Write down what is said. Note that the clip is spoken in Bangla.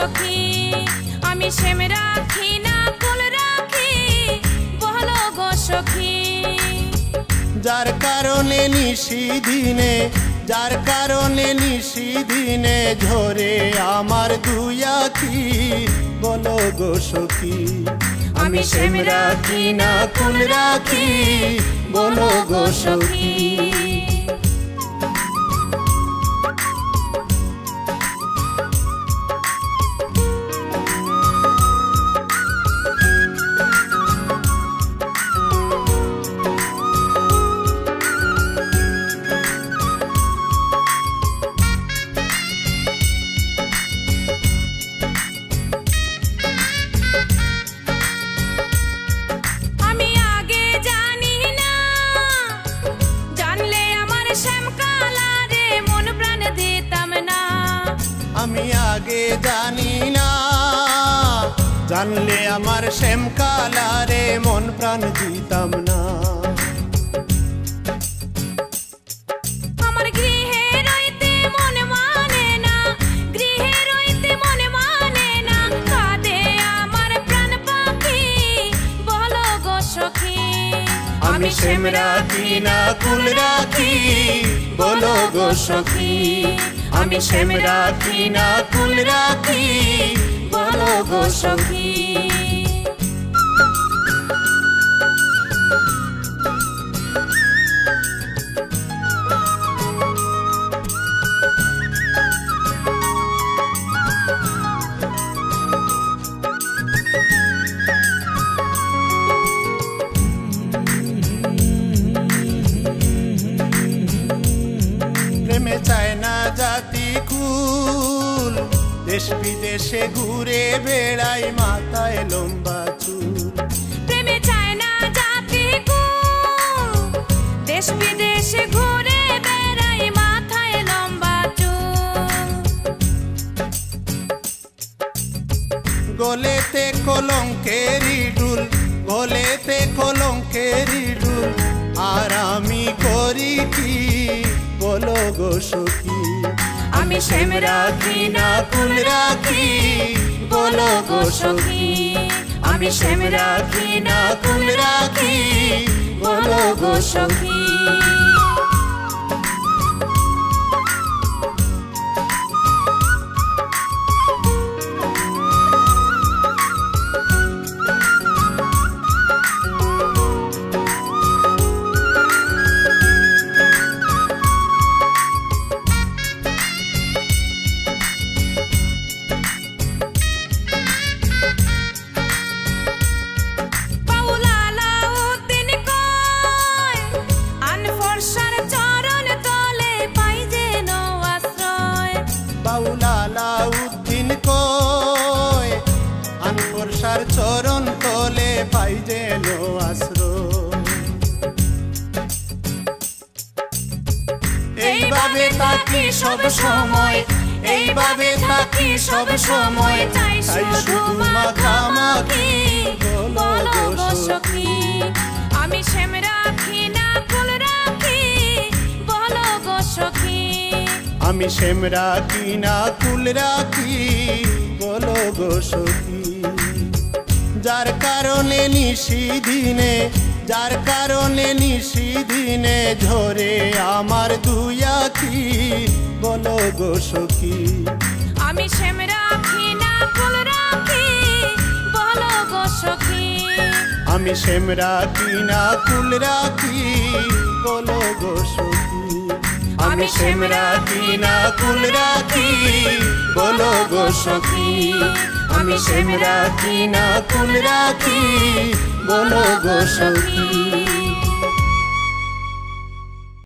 সখী আমি সেম রাখি না কুল রাখি বলো গো সখী যার কারণে নিশিদিনে ঝরে আমার দুই আখি বলো গো সখী আমি সেম রাখি না কুল রাখি বলো গো সখী আমি আগে জানি না জানলে আমার শ্যাম কালারে মন প্রাণ দিতাম না আমার গৃহে রইতে মন মানে না কাঁদে আমার প্রাণ পাখি বলো গো সখী আমি শ্যাম রাখি না কুল রাখি বলো গো সখী আমি শ্যাম রাখি না কুল রাখি বলো গো সখী প্রেমে চায় না জাতি কুল দেশ বিদেশে ঘুরে বেড়াই মাথায় লম্বা চুল প্রেমে চায় না জাতি কুল দেশ বিদেশে ঘুরে বেড়াই মাথায় লম্বা চুল গলেতে কলঙ্কেরি ডুল আর আমি করি কি বলো গো সখী আমি সেম রাখি না কুল রাখি বলো গো সখী আমি সেম রাখি না কুল রাখি বলো গো সখী আলাউদ্দিন কয় আনফরসার চরণ তলে পাই যেন আশ্রয় এইভাবে থাকি সব সময় চাই শুধু মাখামাখি বলো গো সখী আমি সেম রাখি না কুল রাখি বলো গো সখী আমি শ্যাম রাখি না কুল রাখি বলো গো সখী যার কারণে নিশিদিনে ঝরে আমার দুই আখি বলো গো সখী আমি সেম রাখি না কুল রাখি বলো গো সখী আমি শ্যাম রাখি না কুল রাখি বলো গো সখী আমি শ্যাম রাখি না কুল রাখি বলো গো সখী আমি শ্যাম রাখি না কুল রাখি বলো গো সখী।